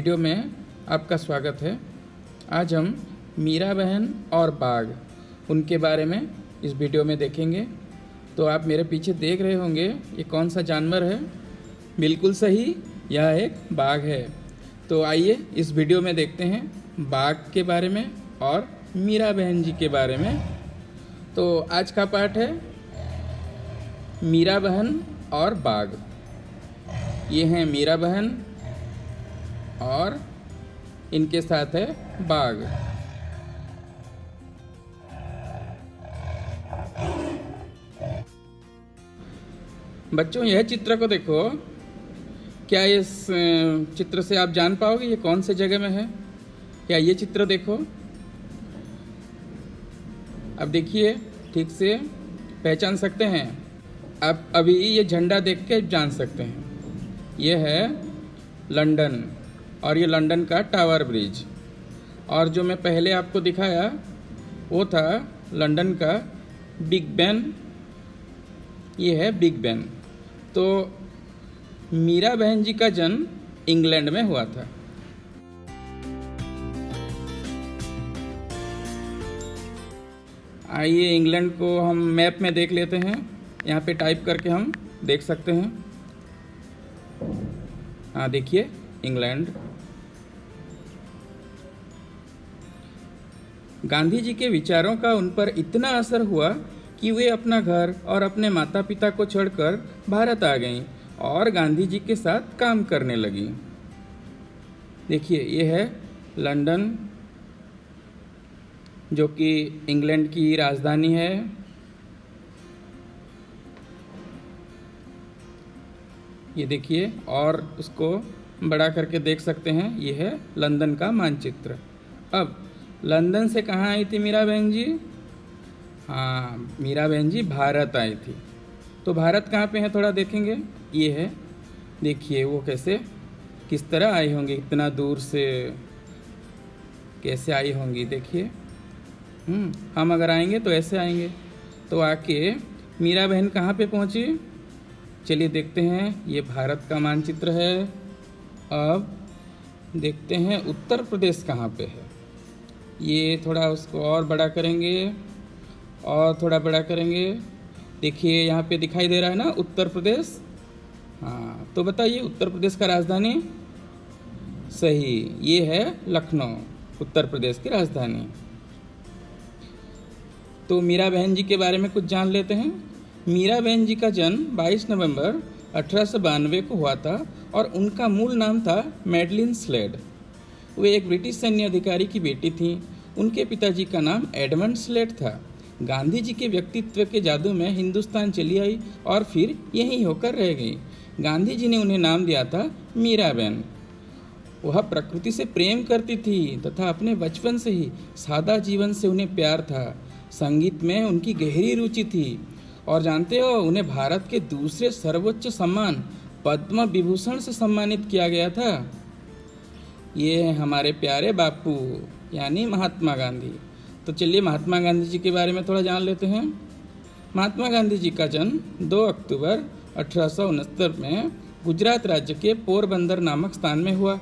Video में आपका स्वागत है। आज हम मीरा बहन और बाघ उनके बारे में इस वीडियो में देखेंगे। तो आप मेरे पीछे देख रहे होंगे ये कौन सा जानवर है। बिल्कुल सही, यह एक बाघ है। तो आइए इस वीडियो में देखते हैं बाघ के बारे में और मीरा बहन जी के बारे में। तो आज का पाठ है मीरा बहन और बाघ। ये हैं मीरा बहन और इनके साथ है बाघ। बच्चों, यह चित्र को देखो। क्या इस चित्र से आप जान पाओगे ये कौन से जगह में है? क्या ये चित्र देखो। अब देखिए, ठीक से पहचान सकते हैं आप। अभी ये झंडा देख के जान सकते हैं ये है लंदन, और ये लंदन का टावर ब्रिज। और जो मैं पहले आपको दिखाया वो था लंदन का बिग बेन। ये है बिग बेन। तो मीरा बहन जी का जन्म इंग्लैंड में हुआ था। आइए इंग्लैंड को हम मैप में देख लेते हैं। यहाँ पे टाइप करके हम देख सकते हैं। हाँ, देखिए इंग्लैंड। गांधी जी के विचारों का उन पर इतना असर हुआ कि वे अपना घर और अपने माता पिता को छोड़कर भारत आ गईं और गांधी जी के साथ काम करने लगी। देखिए, ये है लंदन, जो कि इंग्लैंड की राजधानी है। ये देखिए, और उसको बड़ा करके देख सकते हैं। ये है लंदन का मानचित्र। अब लंदन से कहाँ आई थी मीरा बहन जी? हाँ, मीरा बहन जी भारत आई थी। तो भारत कहाँ पे है थोड़ा देखेंगे। ये है, देखिए वो कैसे किस तरह आई होंगी, इतना दूर से कैसे आई होंगी। देखिए हम अगर आएंगे तो ऐसे आएंगे। तो आके मीरा बहन कहाँ पे पहुँची, चलिए देखते हैं। ये भारत का मानचित्र है। अब देखते हैं उत्तर प्रदेश कहाँ पे है। ये थोड़ा उसको और बड़ा करेंगे और थोड़ा बड़ा करेंगे। देखिए यहाँ पे दिखाई दे रहा है ना उत्तर प्रदेश। हाँ, तो बताइए उत्तर प्रदेश का राजधानी? सही, ये है लखनऊ, उत्तर प्रदेश की राजधानी। तो मीरा बहन जी के बारे में कुछ जान लेते हैं। मीरा बहन जी का जन्म 22 नवंबर 1892 को हुआ था और उनका मूल नाम था मैडलिन स्लेड। वे एक ब्रिटिश सैन्य अधिकारी की बेटी थीं। उनके पिताजी का नाम एडमंड स्लेड था। गांधी जी के व्यक्तित्व के जादू में हिंदुस्तान चली आई और फिर यहीं होकर रह गई। गांधी जी ने उन्हें नाम दिया था मीराबेन। वह प्रकृति से प्रेम करती थी तथा अपने बचपन से ही सादा जीवन से उन्हें प्यार था। संगीत में उनकी गहरी रुचि थी और जानते हो, उन्हें भारत के दूसरे सर्वोच्च सम्मान पद्म विभूषण से सम्मानित किया गया था। ये है हमारे प्यारे बापू यानी महात्मा गांधी। तो चलिए महात्मा गांधी जी के बारे में थोड़ा जान लेते हैं। महात्मा गांधी जी का जन्म 2 अक्टूबर 1869 में गुजरात राज्य के पोरबंदर नामक स्थान में हुआ।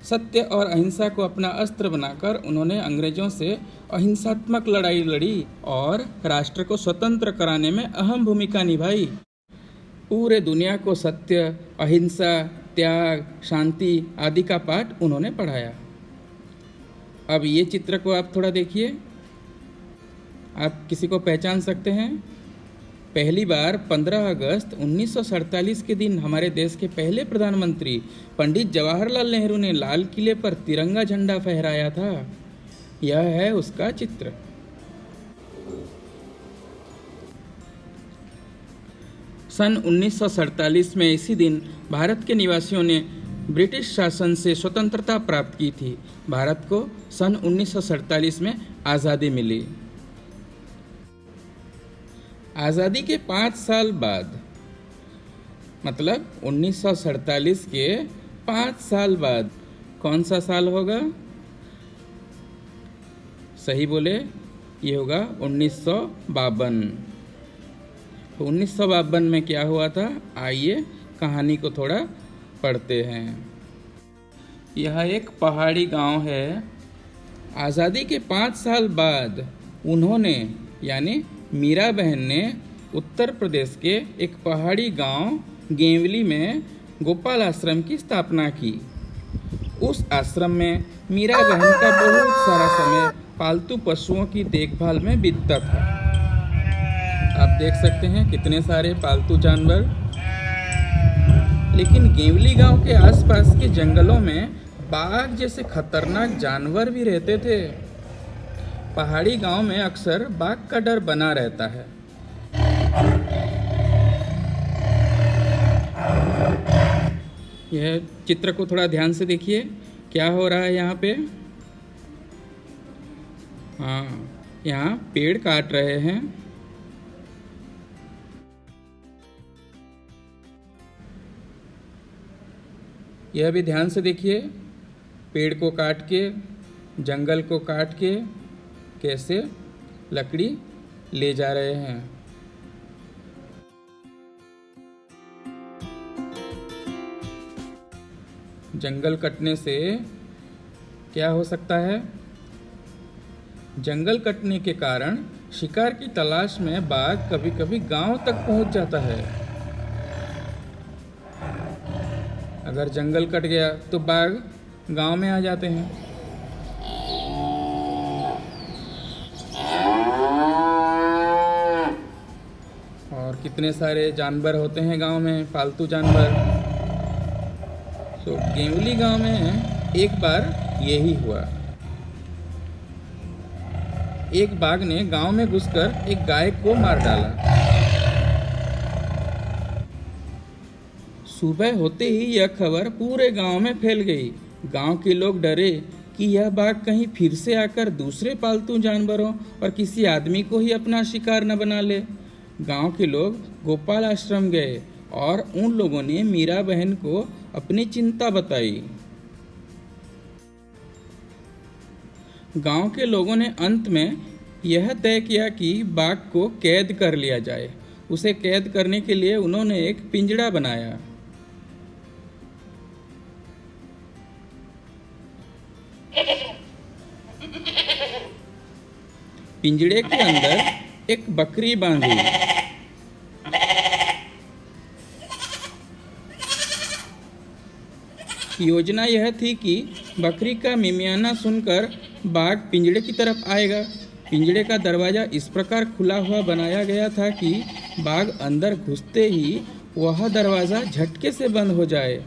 सत्य और अहिंसा को अपना अस्त्र बनाकर उन्होंने अंग्रेजों से अहिंसात्मक लड़ाई लड़ी और राष्ट्र को स्वतंत्र कराने में अहम भूमिका निभाई। पूरे दुनिया को सत्य, अहिंसा, त्याग, शांति आदि का पाठ उन्होंने पढ़ाया। अब ये चित्र को आप थोड़ा देखिए। आप किसी को पहचान सकते हैं? पहली बार 15 अगस्त 1947 के दिन हमारे देश के पहले प्रधानमंत्री पंडित जवाहरलाल नेहरू ने लाल किले पर तिरंगा झंडा फहराया था। यह है उसका चित्र। सन 1947 में इसी दिन भारत के निवासियों ने ब्रिटिश शासन से स्वतंत्रता प्राप्त की थी। भारत को सन 1947 में आज़ादी मिली। आज़ादी के 5 साल बाद, मतलब 1947 के 5 साल बाद कौन सा साल होगा? सही बोले, ये होगा 1952। तो 1952 में क्या हुआ था, आइए कहानी को थोड़ा पढ़ते हैं। यह एक पहाड़ी गांव है। आज़ादी के 5 साल बाद उन्होंने यानी मीरा बहन ने उत्तर प्रदेश के एक पहाड़ी गांव गेवली में गोपाल आश्रम की स्थापना की। उस आश्रम में मीरा बहन का बहुत सारा समय पालतू पशुओं की देखभाल में बीतता था। आप देख सकते हैं कितने सारे पालतू जानवर। लेकिन गेवली गांव के आसपास के जंगलों में बाघ जैसे खतरनाक जानवर भी रहते थे। पहाड़ी गांव में अक्सर बाघ का डर बना रहता है। यह चित्र को थोड़ा ध्यान से देखिए, क्या हो रहा है यहाँ पे। हाँ, यहाँ पेड़ काट रहे हैं। यह भी ध्यान से देखिए, पेड़ को काट के, जंगल को काट के कैसे लकड़ी ले जा रहे हैं। जंगल कटने से क्या हो सकता है? जंगल कटने के कारण शिकार की तलाश में बाघ कभी कभी गांव तक पहुंच जाता है। अगर जंगल कट गया तो बाघ गांव में आ जाते हैं। और कितने सारे जानवर होते हैं गांव में, पालतू जानवर। तो गेवली गांव में एक बार यही हुआ। एक बाघ ने गांव में घुसकर एक गाय को मार डाला। सुबह होते ही यह खबर पूरे गांव में फैल गई। गांव के लोग डरे कि यह बाघ कहीं फिर से आकर दूसरे पालतू जानवरों और किसी आदमी को ही अपना शिकार न बना ले। गांव के लोग गोपाल आश्रम गए और उन लोगों ने मीरा बहन को अपनी चिंता बताई। गांव के लोगों ने अंत में यह तय किया कि बाघ को कैद कर लिया जाए। उसे कैद करने के लिए उन्होंने एक पिंजड़ा बनाया। पिंजड़े के अंदर एक बकरी बांधी। योजना यह थी कि बकरी का मिमियाना सुनकर बाघ पिंजड़े की तरफ आएगा। पिंजड़े का दरवाजा इस प्रकार खुला हुआ बनाया गया था कि बाघ अंदर घुसते ही वह दरवाज़ा झटके से बंद हो जाए।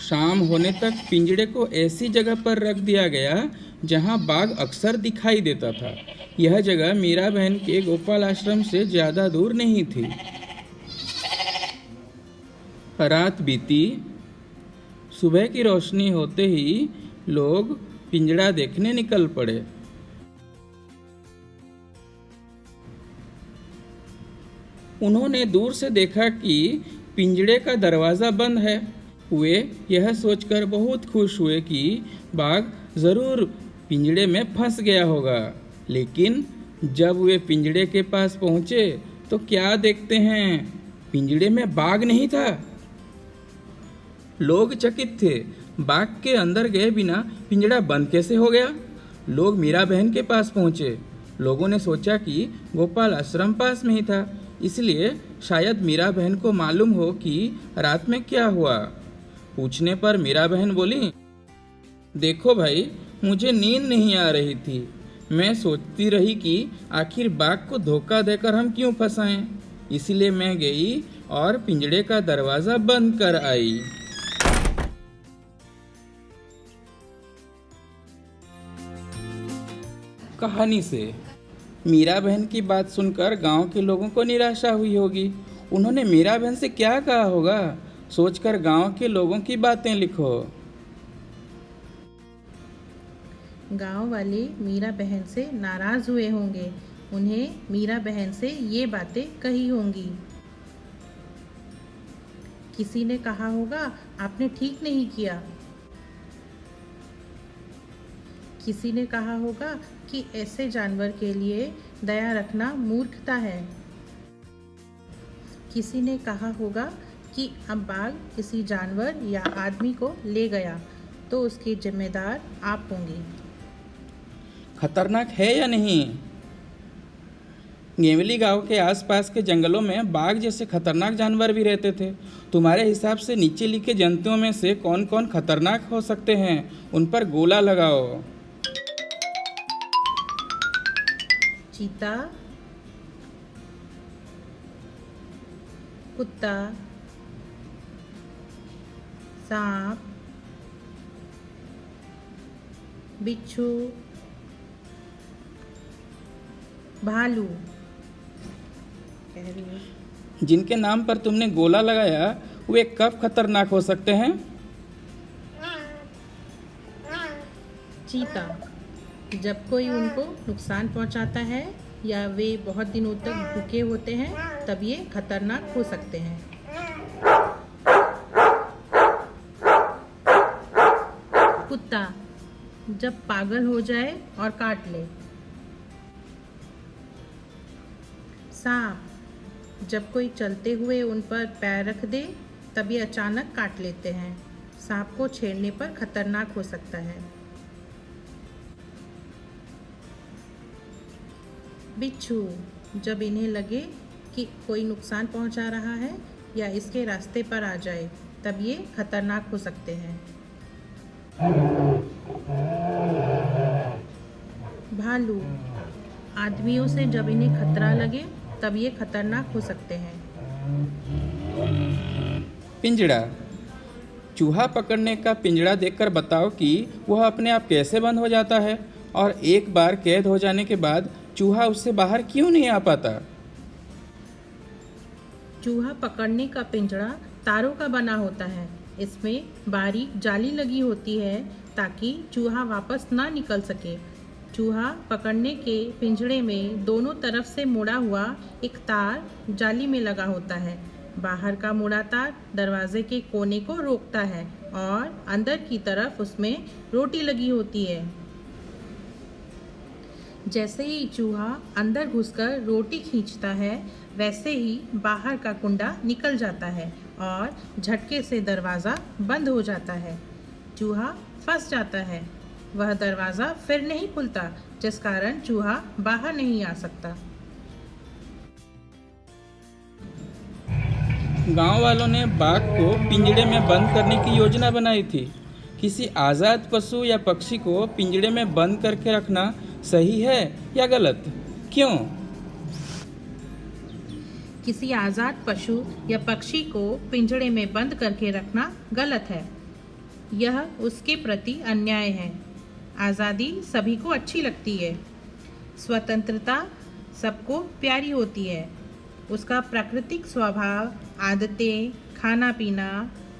शाम होने तक पिंजड़े को ऐसी जगह पर रख दिया गया जहां बाघ अक्सर दिखाई देता था। यह जगह मीरा बहन के गोपाल आश्रम से ज़्यादा दूर नहीं थी। रात बीती। सुबह की रोशनी होते ही लोग पिंजड़ा देखने निकल पड़े। उन्होंने दूर से देखा कि पिंजड़े का दरवाज़ा बंद है। वे यह सोचकर बहुत खुश हुए कि बाघ ज़रूर पिंजड़े में फंस गया होगा। लेकिन जब वे पिंजड़े के पास पहुँचे तो क्या देखते हैं, पिंजड़े में बाघ नहीं था। लोग चकित थे, बाघ के अंदर गए बिना पिंजड़ा बंद कैसे हो गया। लोग मीरा बहन के पास पहुँचे। लोगों ने सोचा कि गोपाल आश्रम पास में ही था, इसलिए शायद मीरा बहन को मालूम हो कि रात में क्या हुआ। पूछने पर मीरा बहन बोली, देखो भाई, मुझे नींद नहीं आ रही थी। मैं सोचती रही कि आखिर बाघ को धोखा देकर हम क्यों फंसाएं। इसलिए मैं गई और पिंजड़े का दरवाज़ा बंद कर आई। कहानी से मीरा बहन की बात सुनकर गांव के लोगों को निराशा हुई होगी। उन्होंने मीरा बहन से क्या कहा होगा, सोचकर गांव के लोगों की बातें लिखो। गांव वाले मीरा बहन से नाराज हुए होंगे। उन्हें मीरा बहन से ये बातें कही होंगी। किसी ने कहा होगा, आपने ठीक नहीं किया। किसी ने कहा होगा कि ऐसे जानवर के लिए दया रखना मूर्खता है। किसी ने कहा होगा कि अब बाघ किसी जानवर या आदमी को ले गया तो उसके जिम्मेदार आप होंगे। खतरनाक है या नहीं? गेवली गांव के आसपास के जंगलों में बाघ जैसे खतरनाक जानवर भी रहते थे। तुम्हारे हिसाब से नीचे लिखे जंतुओं में से कौन कौन खतरनाक हो सकते हैं? उन पर गोला लगाओ। चीता, कुत्ता, सांप, बिच्छू, भालू। कह रही हूँ। जिनके नाम पर तुमने गोला लगाया वे कब खतरनाक हो सकते हैं? चीता, जब कोई उनको नुकसान पहुंचाता है या वे बहुत दिनों तक भूखे होते हैं तब ये खतरनाक हो सकते हैं। कुत्ता, जब पागल हो जाए और काट ले। सांप, जब कोई चलते हुए उन पर पैर रख दे तब ये अचानक काट लेते हैं। सांप को छेड़ने पर खतरनाक हो सकता है। बिच्छू, जब इन्हें लगे कि कोई नुकसान पहुंचा रहा है या इसके रास्ते पर आ जाए तब ये खतरनाक हो सकते हैं। भालू, आदमियों से जब इन्हें खतरा लगे तब ये खतरनाक हो सकते हैं। पिंजड़ा, चूहा पकड़ने का पिंजड़ा देखकर बताओ कि वह अपने आप कैसे बंद हो जाता है और एक बार कैद हो जाने के बाद चूहा उससे बाहर क्यों नहीं आ पाता? चूहा पकड़ने का पिंजड़ा तारों का बना होता है। इसमें बारीक जाली लगी होती है ताकि चूहा वापस ना निकल सके। चूहा पकड़ने के पिंजड़े में दोनों तरफ से मुड़ा हुआ एक तार जाली में लगा होता है। बाहर का मुड़ा तार दरवाजे के कोने को रोकता है और अंदर की तरफ उसमें रोटी लगी होती है। जैसे ही चूहा अंदर घुसकर रोटी खींचता है वैसे ही बाहर का कुंडा निकल जाता है और झटके से दरवाज़ा बंद हो जाता है। चूहा फंस जाता है। वह दरवाज़ा फिर नहीं खुलता जिस कारण चूहा बाहर नहीं आ सकता। गांव वालों ने बाघ को पिंजड़े में बंद करने की योजना बनाई थी। किसी आज़ाद पशु या पक्षी को पिंजड़े में बंद करके रखना सही है या गलत? क्यों? किसी आज़ाद पशु या पक्षी को पिंजड़े में बंद करके रखना गलत है। यह उसके प्रति अन्याय है। आज़ादी सभी को अच्छी लगती है। स्वतंत्रता सबको प्यारी होती है। उसका प्राकृतिक स्वभाव, आदतें, खाना पीना,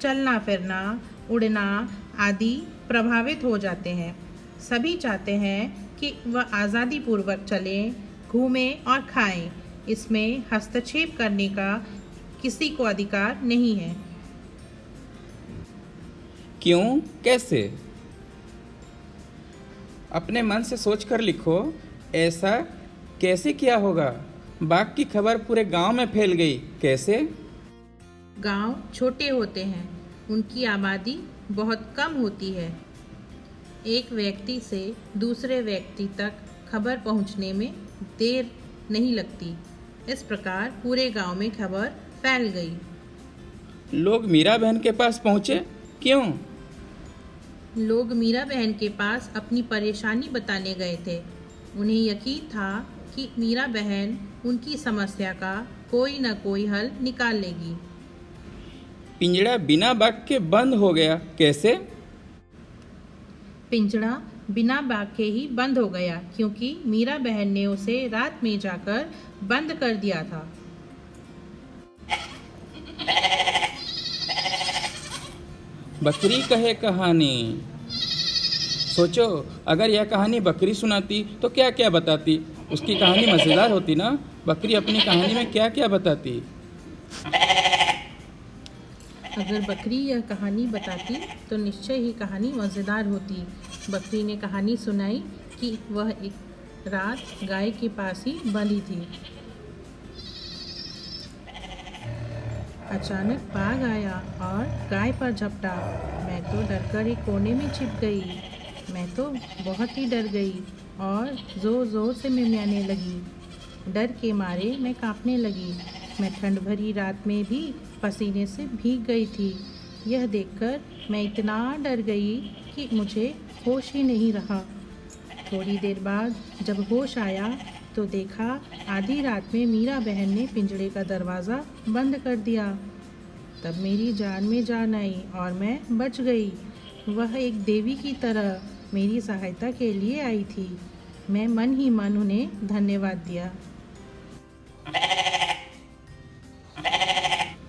चलना फिरना, उड़ना आदि प्रभावित हो जाते हैं। सभी चाहते हैं कि वह आज़ादी पूर्वक चलें, घूमें और खाएं। इसमें हस्तक्षेप करने का किसी को अधिकार नहीं है। क्यों? कैसे? अपने मन से सोचकर लिखो। ऐसा कैसे किया होगा? बाघ की खबर पूरे गांव में फैल गई। कैसे? गांव छोटे होते हैं, उनकी आबादी बहुत कम होती है। एक व्यक्ति से दूसरे व्यक्ति तक खबर पहुंचने में देर नहीं लगती। इस प्रकार पूरे गांव में खबर फैल गई। लोग मीरा बहन के पास पहुंचे। क्यों? लोग मीरा बहन के पास अपनी परेशानी बताने गए थे। उन्हें यकीन था कि मीरा बहन उनकी समस्या का कोई न कोई हल निकाल लेगी। पिंजड़ा बिना बाघ के बंद हो गया। कैसे? पिंजड़ा बिना बाघ के ही बंद हो गया क्योंकि मीरा बहन ने उसे रात में जाकर बंद कर दिया था। बकरी कहे कहानी। सोचो, अगर यह कहानी बकरी सुनाती तो क्या क्या बताती? उसकी कहानी मज़ेदार होती ना। बकरी अपनी कहानी में क्या क्या बताती? अगर बकरी यह कहानी बताती तो निश्चय ही कहानी मज़ेदार होती। बकरी ने कहानी सुनाई कि वह एक रात गाय के पास ही बंधी थी। अचानक बाघ आया और गाय पर झपटा। मैं तो डरकर एक कोने में छिप गई। मैं तो बहुत ही डर गई और ज़ोर ज़ोर से मिमियाने लगी। डर के मारे मैं कांपने लगी। मैं ठंड भरी रात में भी पसीने से भीग गई थी। यह देखकर मैं इतना डर गई कि मुझे होश ही नहीं रहा। थोड़ी देर बाद जब होश आया तो देखा आधी रात में मीरा बहन ने पिंजड़े का दरवाज़ा बंद कर दिया। तब मेरी जान में जान आई और मैं बच गई। वह एक देवी की तरह मेरी सहायता के लिए आई थी। मैं मन ही मन उन्हें धन्यवाद दिया।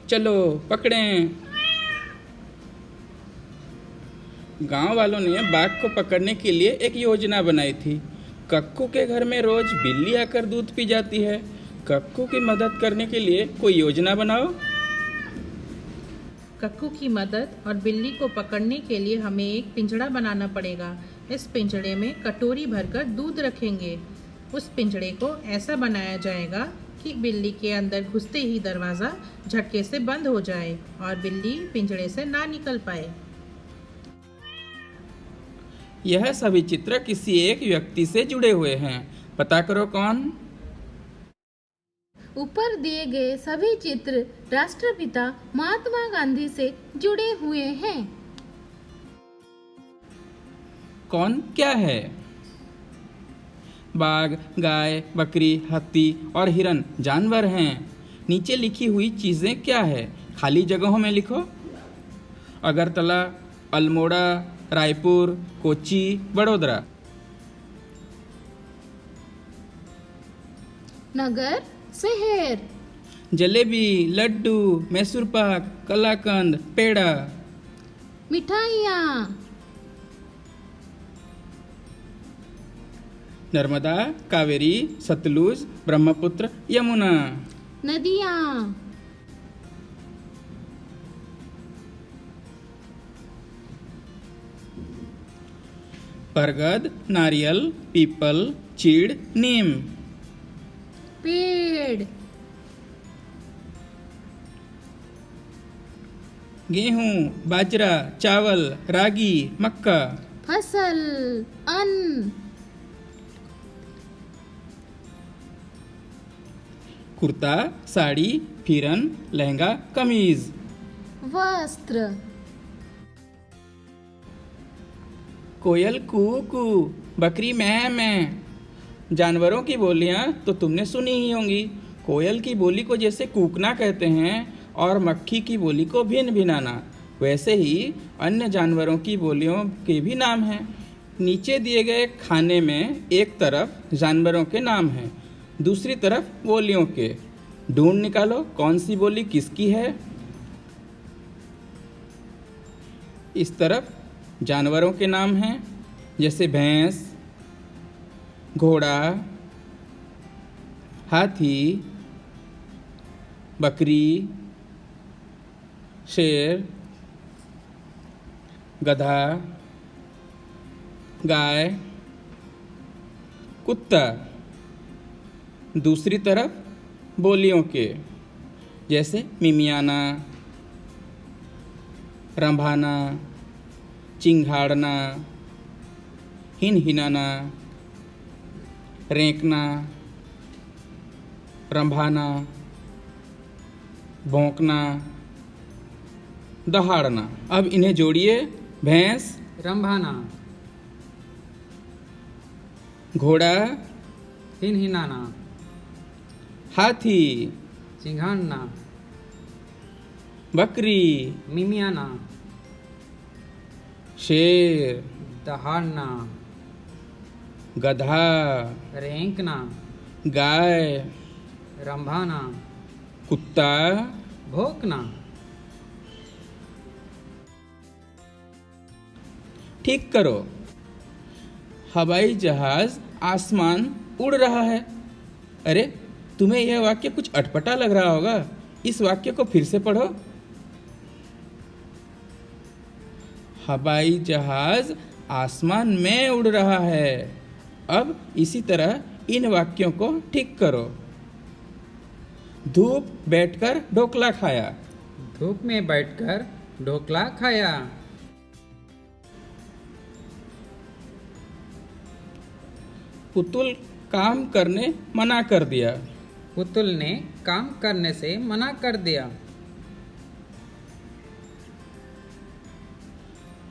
चलो पकड़ें। गांव वालों ने बाघ को पकड़ने के लिए एक योजना बनाई थी। कक्कू के घर में रोज बिल्ली आकर दूध पी जाती है। कक्कू की मदद करने के लिए कोई योजना बनाओ। कक्कू की मदद और बिल्ली को पकड़ने के लिए हमें एक पिंजड़ा बनाना पड़ेगा। इस पिंजड़े में कटोरी भरकर दूध रखेंगे। उस पिंजड़े को ऐसा बनाया जाएगा कि बिल्ली के अंदर घुसते ही दरवाज़ा झटके से बंद हो जाए और बिल्ली पिंजड़े से ना निकल पाए। यह सभी चित्र किसी एक व्यक्ति से जुड़े हुए हैं। पता करो कौन? ऊपर दिए गए सभी चित्र राष्ट्रपिता महात्मा गांधी से जुड़े हुए हैं। कौन क्या है? बाघ, गाय, बकरी, हाथी और हिरन जानवर हैं। नीचे लिखी हुई चीज़ें क्या है? खाली जगहों में लिखो। अगरतला, अल्मोड़ा, रायपुर, कोच्चि, बड़ोदरा। नगर, शहर। जलेबी, लड्डू, मैसूर पाक, कलाकंद, पेड़ा। मिठाइयाँ। नर्मदा, कावेरी, सतलुज, ब्रह्मपुत्र, यमुना। नदियाँ। बरगद, नारियल, पीपल, चीड़, नीम। पेड़। गेहूं, बाजरा, चावल, रागी, मक्का। फसल, अन्न। कुर्ता, साड़ी, फिरन, लहंगा, कमीज। वस्त्र। कोयल कू कू, बकरी मैं। जानवरों की बोलियां तो तुमने सुनी ही होंगी। कोयल की बोली को जैसे कूकना कहते हैं और मक्खी की बोली को भिन भिनाना, वैसे ही अन्य जानवरों की बोलियों के भी नाम हैं। नीचे दिए गए खाने में एक तरफ जानवरों के नाम हैं, दूसरी तरफ बोलियों के। ढूंढ निकालो कौन सी बोली किसकी है। इस तरफ जानवरों के नाम हैं, जैसे भैंस, घोड़ा, हाथी, बकरी, शेर, गधा, गाय, कुत्ता। दूसरी तरफ बोलियों के, जैसे मिमियाना, रंभाना, चिंघाड़ना, हिनहिनाना, रेंकना, रंभाना, भौंकना, दहाड़ना। अब इन्हें जोड़िए। भैंस, रंभाना, घोड़ा, हिनहिनाना, हाथी, चिंघाड़ना, बकरी, मिमियाना, शेर, दहाड़ना, गधा, रेंकना, गाय, रंभाना, कुत्ता, भौंकना। ठीक करो। हवाई जहाज आसमान उड़ रहा है। अरे, तुम्हें यह वाक्य कुछ अटपटा लग रहा होगा। इस वाक्य को फिर से पढ़ो। हवाई जहाज आसमान में उड़ रहा है। अब इसी तरह इन वाक्यों को ठीक करो। धूप बैठकर ढोकला खाया। धूप में बैठकर ढोकला खाया। पुतुल काम करने मना कर दिया। पुतुल ने काम करने से मना कर दिया।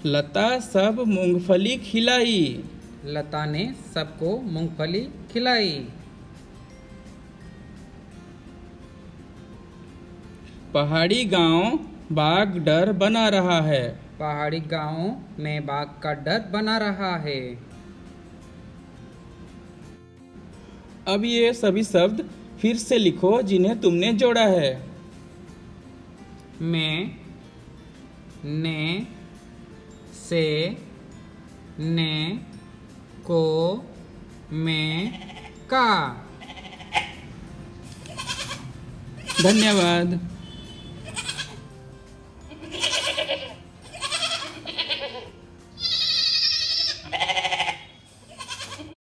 लता सब मूंगफली खिलाई। लता ने सबको मूंगफली खिलाई। पहाड़ी गांव बाघ डर बना रहा है। पहाड़ी गांव में बाघ का डर बना रहा है। अब ये सभी शब्द फिर से लिखो जिन्हें तुमने जोड़ा है। में, ने, से, ने, को, में, का। धन्यवाद।